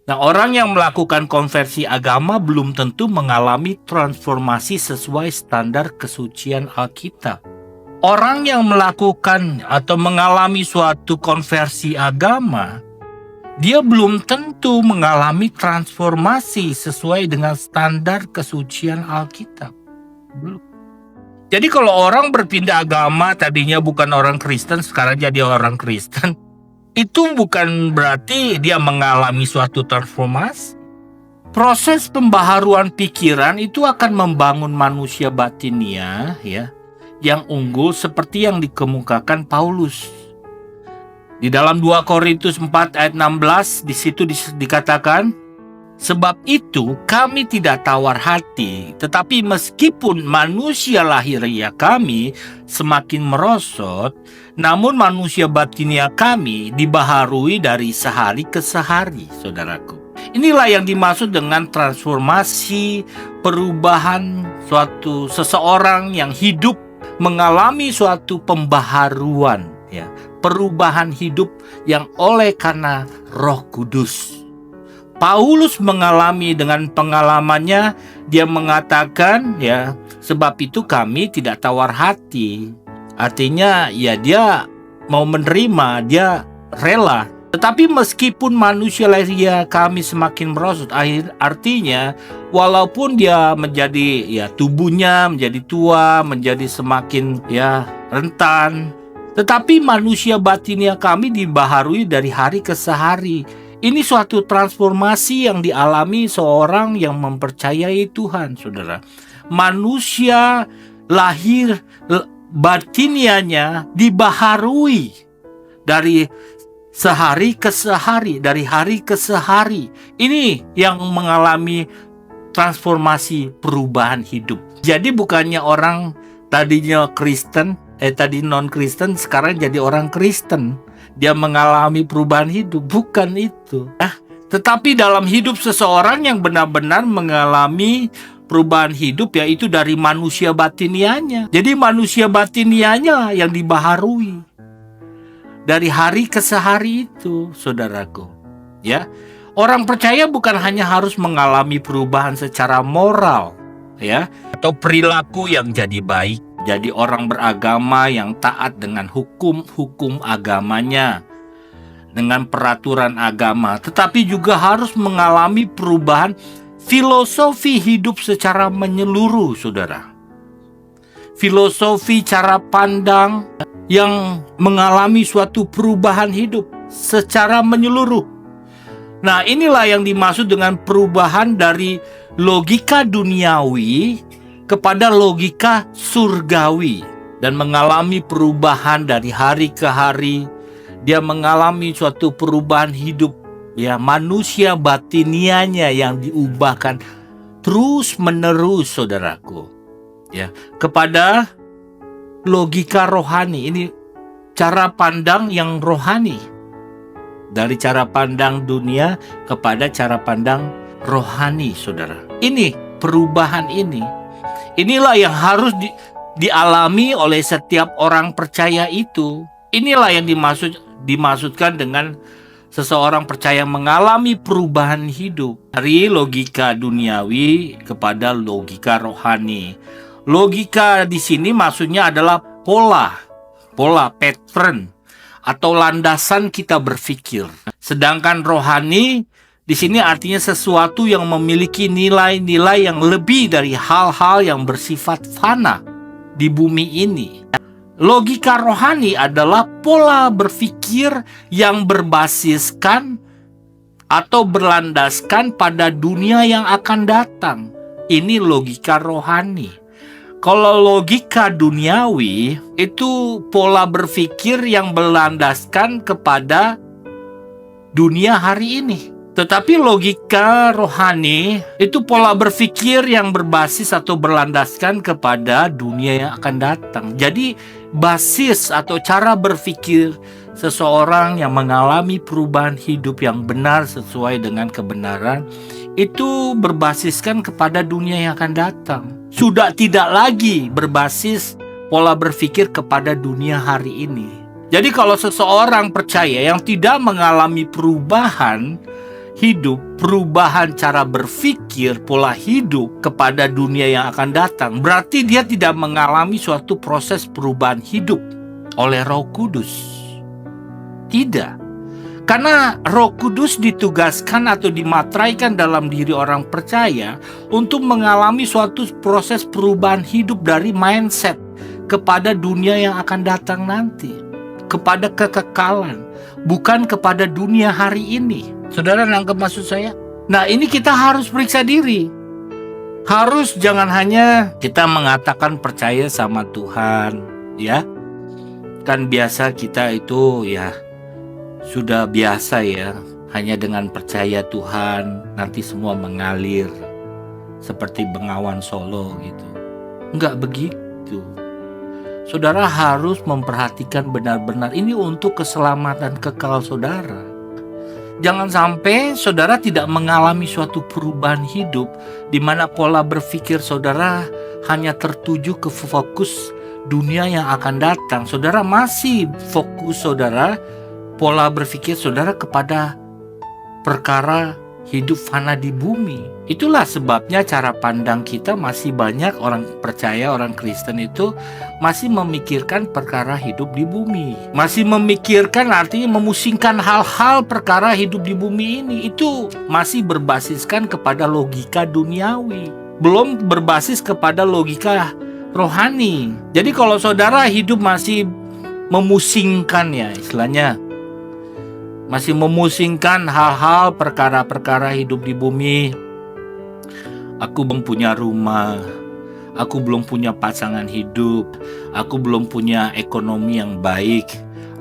Nah, orang yang melakukan konversi agama belum tentu mengalami transformasi sesuai standar kesucian Alkitab. Orang yang melakukan atau mengalami suatu konversi agama, dia belum tentu mengalami transformasi sesuai dengan standar kesucian Alkitab. Belum. Jadi kalau orang berpindah agama, tadinya bukan orang Kristen, sekarang jadi orang Kristen, itu bukan berarti dia mengalami suatu transformasi. Proses pembaharuan pikiran itu akan membangun manusia batinia, ya, yang unggul seperti yang dikemukakan Paulus. Di dalam 2 Korintus 4 ayat 16, di situ dikatakan, sebab itu kami tidak tawar hati, tetapi meskipun manusia lahiriah kami semakin merosot, namun manusia batinia kami dibaharui dari sehari ke sehari, saudaraku. Inilah yang dimaksud dengan transformasi, perubahan suatu seseorang yang hidup mengalami suatu pembaharuan, ya, perubahan hidup yang oleh karena Roh Kudus. Paulus mengalami dengan pengalamannya, dia mengatakan, ya, sebab itu kami tidak tawar hati. Artinya, ya, dia mau menerima, dia rela. Tetapi meskipun manusia lahiriah kami semakin merosot, artinya walaupun dia menjadi, ya, tubuhnya menjadi tua, menjadi semakin, ya, rentan, tetapi manusia batinia kami dibaharui dari hari ke sehari. Ini suatu transformasi yang dialami seorang yang mempercayai Tuhan, saudara. Manusia lahir batinianya dibaharui dari sehari ke sehari, dari hari ke sehari. Ini yang mengalami transformasi perubahan hidup. Jadi bukannya orang tadinya Kristen, tadi non-Kristen, sekarang jadi orang Kristen. Dia mengalami perubahan hidup, bukan itu. Tetapi dalam hidup seseorang yang benar-benar mengalami perubahan hidup, yaitu dari manusia batinianya. Jadi manusia batinianya yang dibaharui dari hari ke sehari itu, saudaraku. Ya, orang percaya bukan hanya harus mengalami perubahan secara moral, ya, atau perilaku yang jadi baik. Jadi orang beragama yang taat dengan hukum-hukum agamanya, dengan peraturan agama, tetapi juga harus mengalami perubahan filosofi hidup secara menyeluruh, saudara. Filosofi cara pandang yang mengalami suatu perubahan hidup secara menyeluruh. Nah, inilah yang dimaksud dengan perubahan dari logika duniawi kepada logika surgawi, dan mengalami perubahan dari hari ke hari. Dia mengalami suatu perubahan hidup, ya, manusia batinianya yang diubahkan terus menerus, saudaraku, ya, kepada logika rohani. Ini cara pandang yang rohani, dari cara pandang dunia kepada cara pandang rohani, saudara. Ini perubahan ini. Inilah yang harus dialami oleh setiap orang percaya itu. Inilah yang dimaksudkan dengan seseorang percaya mengalami perubahan hidup dari logika duniawi kepada logika rohani. Logika di sini maksudnya adalah pola pattern atau landasan kita berpikir. Sedangkan rohani di sini artinya sesuatu yang memiliki nilai-nilai yang lebih dari hal-hal yang bersifat fana di bumi ini. Logika rohani adalah pola berpikir yang berbasiskan atau berlandaskan pada dunia yang akan datang. Ini logika rohani. Kalau logika duniawi itu pola berpikir yang berlandaskan kepada dunia hari ini. Tetapi logika rohani itu pola berpikir yang berbasis atau berlandaskan kepada dunia yang akan datang. Jadi basis atau cara berpikir seseorang yang mengalami perubahan hidup yang benar sesuai dengan kebenaran itu berbasiskan kepada dunia yang akan datang. Sudah tidak lagi berbasis pola berpikir kepada dunia hari ini. Jadi kalau seseorang percaya yang tidak mengalami perubahan hidup, perubahan cara berpikir, pola hidup kepada dunia yang akan datang, berarti dia tidak mengalami suatu proses perubahan hidup oleh Roh Kudus. Tidak. Karena Roh Kudus ditugaskan atau dimateraikan dalam diri orang percaya untuk mengalami suatu proses perubahan hidup dari mindset kepada dunia yang akan datang nanti, kepada kekekalan, bukan kepada dunia hari ini. Saudara nangkep maksud saya? Nah, ini kita harus periksa diri. Harus jangan hanya kita mengatakan percaya sama Tuhan, ya. Kan biasa kita itu ya sudah biasa ya, hanya dengan percaya Tuhan nanti semua mengalir seperti Bengawan Solo gitu. Enggak begitu. Saudara harus memperhatikan benar-benar ini untuk keselamatan kekal saudara. Jangan sampai saudara tidak mengalami suatu perubahan hidup di mana pola berpikir saudara hanya tertuju ke fokus dunia yang akan datang. Saudara masih fokus saudara, pola berpikir saudara kepada perkara hidup fana di bumi. Itulah sebabnya cara pandang kita masih banyak orang percaya, orang Kristen itu masih memikirkan perkara hidup di bumi. Masih memikirkan artinya memusingkan hal-hal perkara hidup di bumi ini. Itu masih berbasiskan kepada logika duniawi. Belum berbasis kepada logika rohani. Jadi kalau saudara hidup masih memusingkan ya istilahnya, masih memusingkan hal-hal perkara-perkara hidup di bumi. Aku belum punya rumah, aku belum punya pasangan hidup, aku belum punya ekonomi yang baik,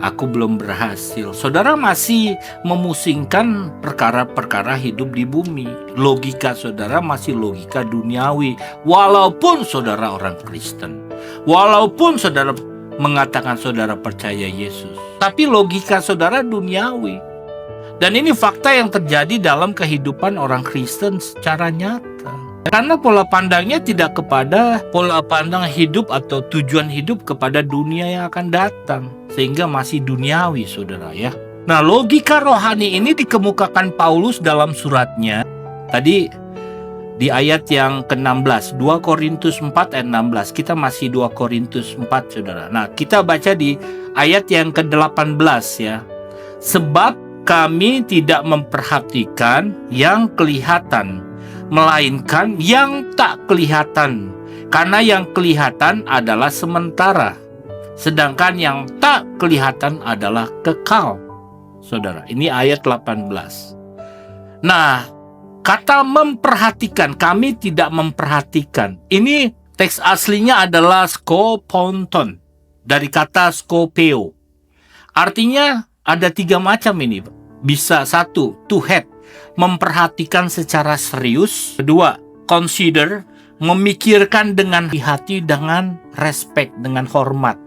aku belum berhasil. Saudara masih memusingkan perkara-perkara hidup di bumi. Logika saudara masih logika duniawi, walaupun saudara orang Kristen, walaupun saudara mengatakan saudara percaya Yesus, tapi logika saudara duniawi. Dan ini fakta yang terjadi dalam kehidupan orang Kristen secara nyata. Karena pola pandangnya tidak kepada pola pandang hidup atau tujuan hidup kepada dunia yang akan datang, sehingga masih duniawi saudara ya. Nah, logika rohani ini dikemukakan Paulus dalam suratnya tadi di ayat yang ke-16, 2 Korintus 4 ayat 16. Kita masih 2 Korintus 4 saudara. Nah, kita baca di ayat yang ke-18 ya. Sebab kami tidak memperhatikan yang kelihatan, melainkan yang tak kelihatan. Karena yang kelihatan adalah sementara, sedangkan yang tak kelihatan adalah kekal. Saudara, ini ayat 18. Nah, kata memperhatikan, kami tidak memperhatikan. Ini teks aslinya adalah skoponton, dari kata skopeo. Artinya ada 3 macam ini. Bisa 1, to head, memperhatikan secara serius. 2, consider, memikirkan dengan hati, dengan respect, dengan hormat.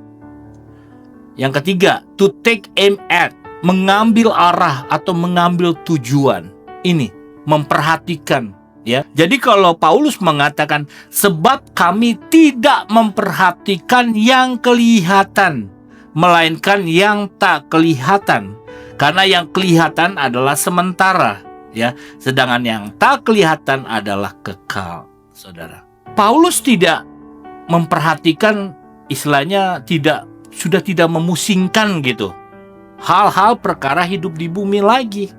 Yang ketiga, to take aim at, mengambil arah atau mengambil tujuan. Ini memperhatikan ya. Jadi kalau Paulus mengatakan sebab kami tidak memperhatikan yang kelihatan, melainkan yang tak kelihatan. Karena yang kelihatan adalah sementara ya, sedangkan yang tak kelihatan adalah kekal, saudara. Paulus tidak memperhatikan, istilahnya sudah tidak memusingkan gitu hal-hal perkara hidup di bumi lagi.